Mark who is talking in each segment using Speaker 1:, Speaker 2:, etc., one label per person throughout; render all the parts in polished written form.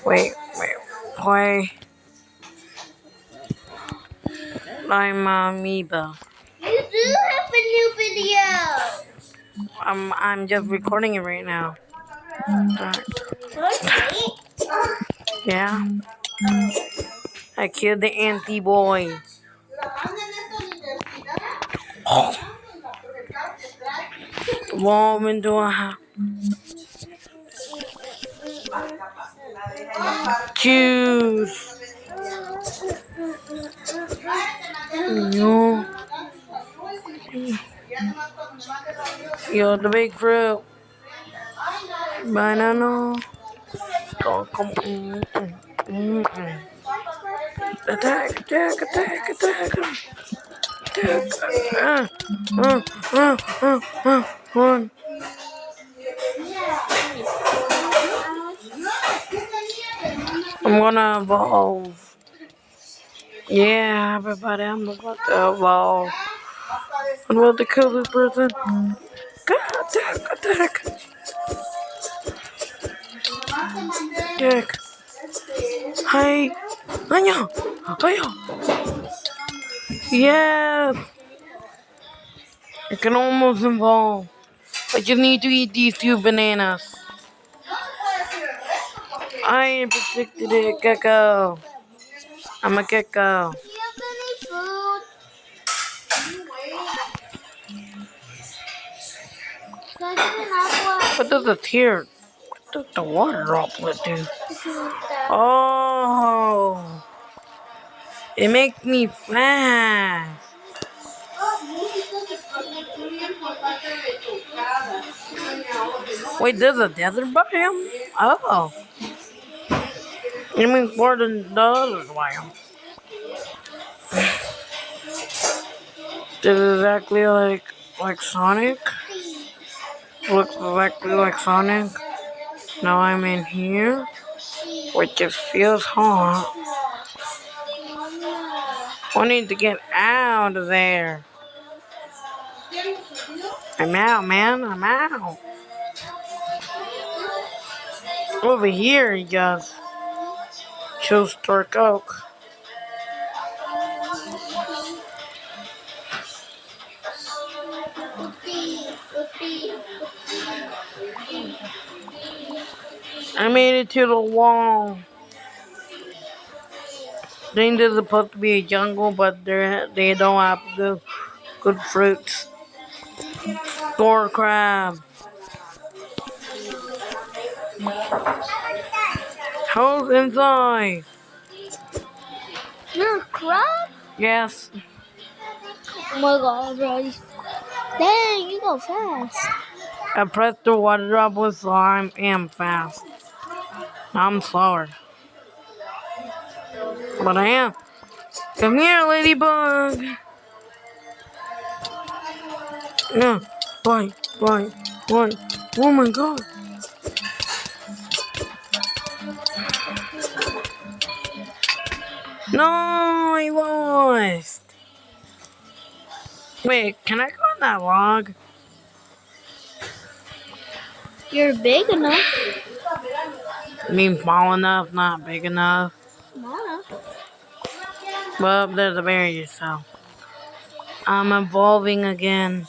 Speaker 1: Wait. Play. I'm Amoeba.
Speaker 2: You do have a new video.
Speaker 1: I'm just recording it right now.
Speaker 2: Okay.
Speaker 1: Yeah. I killed the anti-boy. Walk into a house. Choose. You. You're the big fruit. Banana. Come. Attack. Run. I'm gonna evolve. Yeah, everybody, I'm about to evolve. I'm about to kill this person. Attack. Attack. Hi. Hiya. Yes. I can almost evolve. I just need to eat these 2 bananas. I predicted it, gecko. I'm a gecko.
Speaker 2: Do you have any food? Can I get an apple?
Speaker 1: What does the tear? What does the water droplet do?
Speaker 2: That.
Speaker 1: Oh. It makes me fast. Wait, there's a desert biome? Oh. It means more than the other biome. This is exactly like Sonic. Looks exactly like Sonic. Now I'm in here, which just feels hot. I need to get out of there. I'm out, man. I'm out. Over here, he just chose Dark Oak. I made it to the wall. I think there's supposed to be a jungle, but they don't have good fruits. Door crab. Who's inside?
Speaker 2: You're a crab?
Speaker 1: Yes.
Speaker 2: Oh my god, bro. Dang, you go fast.
Speaker 1: I pressed the water droplet, so I am fast. I'm slower. But I am. Come here, ladybug. No. Bye. Oh my god. No, I lost. Wait, can I go on that log?
Speaker 2: You're big enough.
Speaker 1: I mean, small enough, not big enough.
Speaker 2: Small.
Speaker 1: Well, there's a barrier, so I'm evolving again.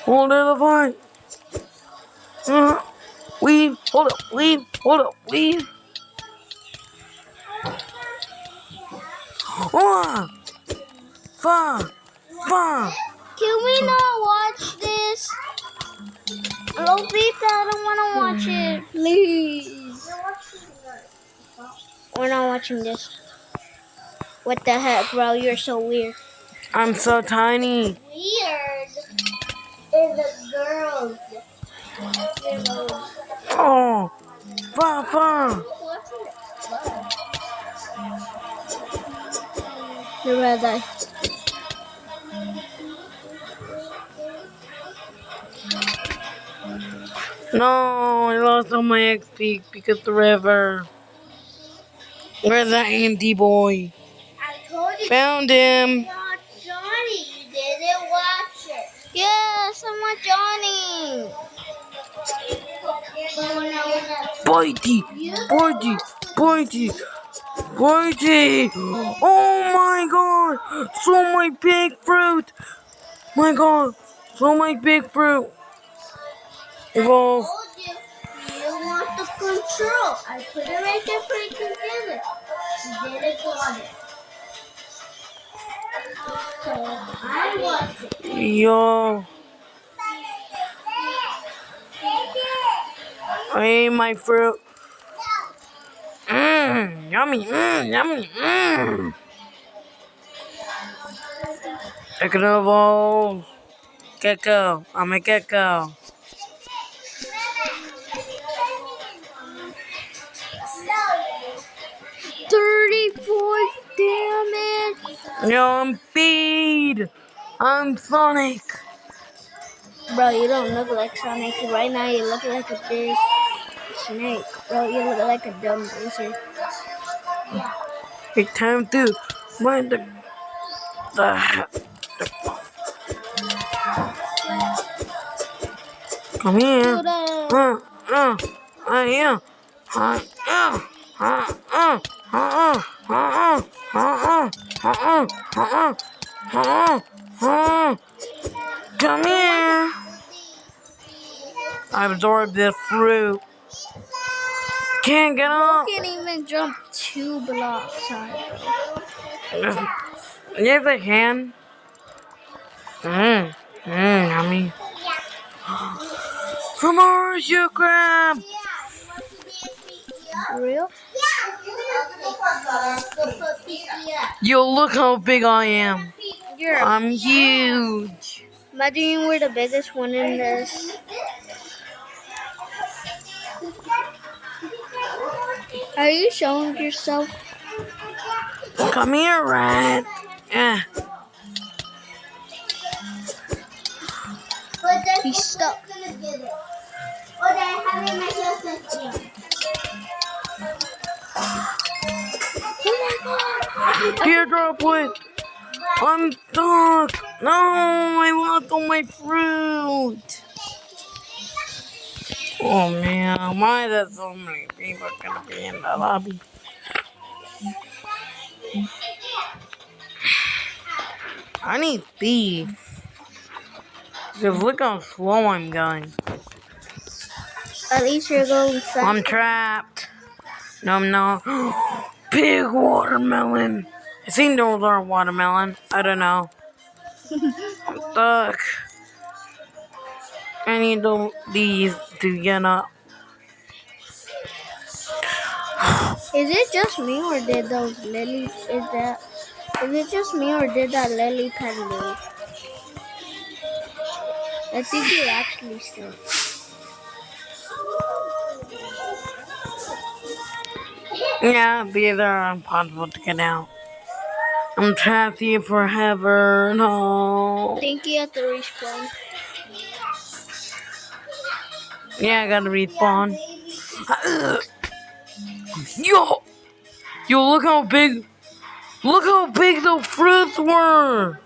Speaker 1: Oh, there's a fight. Leave. Hold up. Leave. Oh, fuck.
Speaker 2: Can we not watch this? Lopita, I don't want to watch it. Please. We're not watching this. What the heck, bro? You're so weird.
Speaker 1: I'm so tiny.
Speaker 2: Weird is the girls.
Speaker 1: Oh, fuck.
Speaker 2: You're red eye.
Speaker 1: No, I lost all my XP because of the river. Where's that Andy boy?
Speaker 2: I told you.
Speaker 1: Found him.
Speaker 2: Watch Johnny. You didn't watch it. Yes, I'm with Johnny. But when I was
Speaker 1: Bitey, bitey, bitey, bitey. Oh my god, so my big fruit. My god, so my big fruit. Evolve.
Speaker 2: You want the control. I put it right there for you to get it. You didn't got it. So I want it.
Speaker 1: Yo. I ate my fruit. Yummy, yummy. I can evolve. Gecko. I'm a gecko.
Speaker 2: 34 damage.
Speaker 1: Yo, I'm Speed. I'm Sonic.
Speaker 2: Bro, you don't look like Sonic. Right now you look like a big snake. Bro, you look like a dumb loser.
Speaker 1: It's time to find the Come here. Yeah. Come here. I absorbed this fruit. Can't get up.
Speaker 2: You can't even jump 2 blocks high, bro.
Speaker 1: Yes, I can. Yummy. From Horseshoe Crab.
Speaker 2: For real?
Speaker 1: Yo, look how big I am.
Speaker 2: You're
Speaker 1: I'm huge.
Speaker 2: imagine you were the biggest one in this. Are you showing yourself?
Speaker 1: Come here, rat. Yeah.
Speaker 2: He's stuck.
Speaker 1: Teardrop wood. I'm stuck. No, I lost all my fruit. Oh man, why are there so many people gonna be in the lobby? I need speed. Just look how slow I'm going.
Speaker 2: At least you're going fast.
Speaker 1: I'm trapped. No, I'm not. Big watermelon. I think those are watermelon. I don't know. I'm stuck. I need these to get up.
Speaker 2: Is it just me or did those lilies? Is it just me or did that lily pad move? I think you actually still.
Speaker 1: Yeah, these are impossible to get out. I'm trapped here forever. No.
Speaker 2: I think you have to respawn.
Speaker 1: Yeah, I gotta respawn. Yo! Yo, look how big. Look how big the fruits were.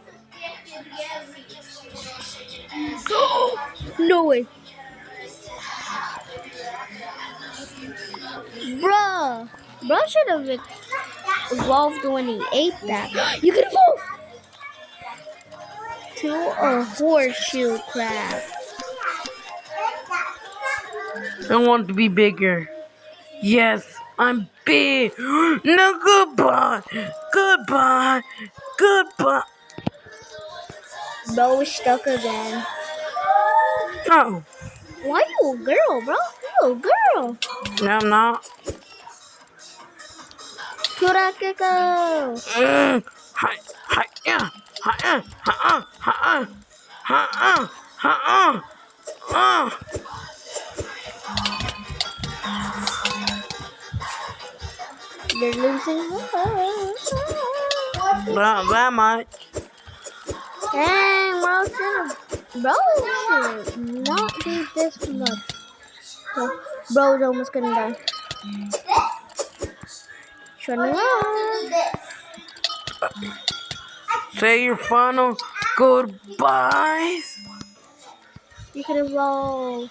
Speaker 2: No way. Bruh. Bruh should have evolved when he ate that. You can evolve to a horseshoe crab.
Speaker 1: I want to be bigger. Yes, I'm big. No, goodbye. Goodbye. Goodbye.
Speaker 2: Bro is stuck again.
Speaker 1: Oh,
Speaker 2: Why you a girl, bro? You a girl.
Speaker 1: no, I'm not.
Speaker 2: Kurakeko.
Speaker 1: Hi, hi, yeah. Hi, hi, hi, hi, hi, hi,
Speaker 2: You're losing heart.
Speaker 1: Not that much.
Speaker 2: Dang, bro should not be this much. Bro's almost gonna die. Shutting up.
Speaker 1: Say your final goodbyes.
Speaker 2: You can evolve.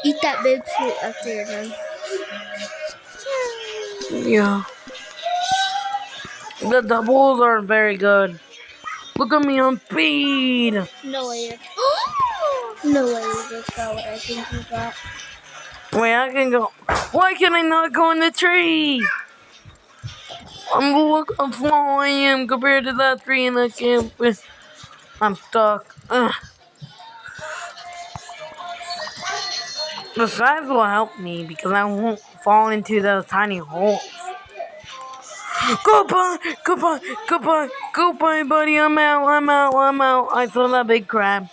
Speaker 2: Eat that big fruit after you're done.
Speaker 1: Yeah. The doubles are very good. Look at me on speed.
Speaker 2: No way. No way you just got what I think you got.
Speaker 1: Wait, I can go. Why can I not go in the tree? I'm flying compared to that tree and I can't. I'm stuck. Ugh. The size will help me because I won't fall into those tiny holes. Goodbye, goodbye, goodbye, goodbye, buddy. I'm out. I saw that big crab.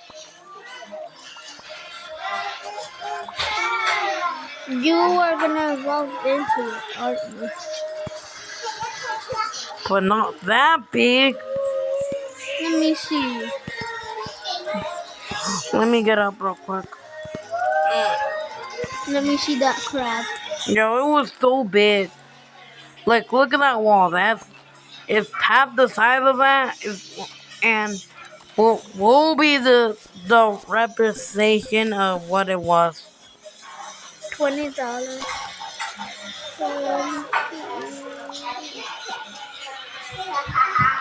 Speaker 2: You are gonna evolve into it, aren't you?
Speaker 1: But not that big.
Speaker 2: Let me see.
Speaker 1: Let me get up real quick.
Speaker 2: Let me see that crab.
Speaker 1: Yo, it was so big. Like, look at that wall. It's half the size of that. And will be the representation of what it was.
Speaker 2: $20.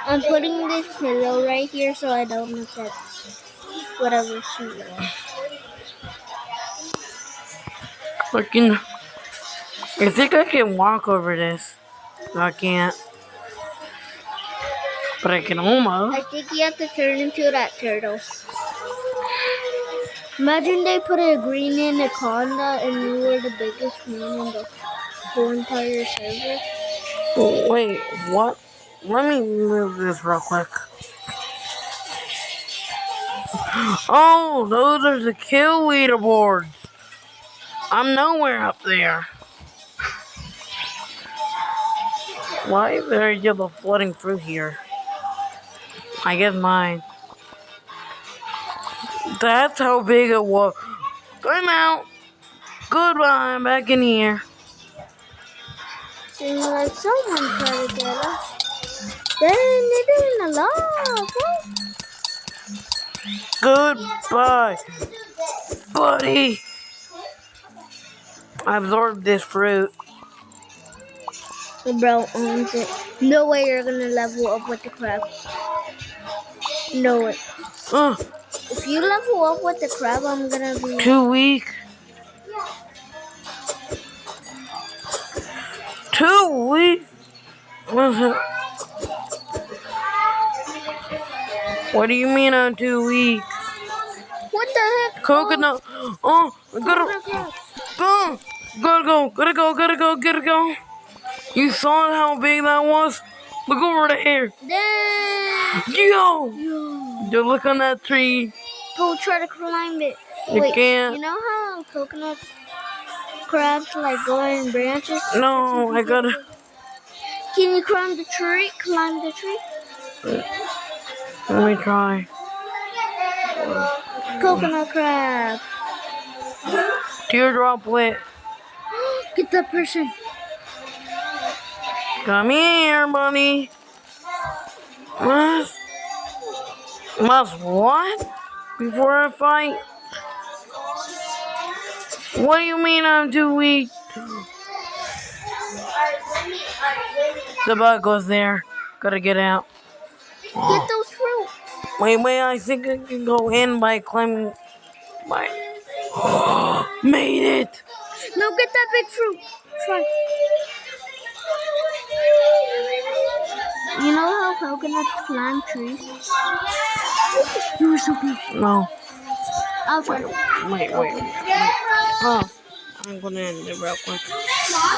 Speaker 2: I'm putting this pillow right here so I don't look at whatever she wants.
Speaker 1: I think I can walk over this. No, I can't. But I can almost.
Speaker 2: I think you have to turn into that turtle. Imagine they put a green anaconda and you were the biggest one in the whole entire server.
Speaker 1: Wait, what? Let me move this real quick. Oh, those are the kill leaderboards. I'm nowhere up there. Why is there yellow floating through here? I guess mine. That's how big it was. I'm out. Goodbye, I'm back in here.
Speaker 2: And like someone tried to get us. Then they're doing a lot.
Speaker 1: Goodbye, buddy. I absorbed this fruit.
Speaker 2: The bro owns it. No way you're gonna level up with the crab. No way. If you level up with the crab, I'm gonna be
Speaker 1: 2 weeks. 2 weeks? What's it? What do you mean I'm 2 weeks?
Speaker 2: What the heck?
Speaker 1: Coconut. Oh, I gotta go. You saw how big that was? Look over there.
Speaker 2: Damn.
Speaker 1: Yo. Yo, look on that tree.
Speaker 2: Go try to climb it.
Speaker 1: You
Speaker 2: Wait,
Speaker 1: can't.
Speaker 2: you know how coconut crabs like go in branches?
Speaker 1: No, I gotta.
Speaker 2: Can you climb the tree? Climb the tree?
Speaker 1: Let me try.
Speaker 2: Coconut crab.
Speaker 1: Teardrop lit.
Speaker 2: Get that person.
Speaker 1: Come here, buddy. Must what? Before I fight? What do you mean I'm too weak? The bug goes there. Gotta get out.
Speaker 2: Get those fruit.
Speaker 1: Wait, I think I can go in by climbing. Made it!
Speaker 2: No, get that big fruit. Try. You know how coconuts climb trees? You were so good.
Speaker 1: No.
Speaker 2: I'll try.
Speaker 1: Wait. Oh, I'm gonna end it real quick.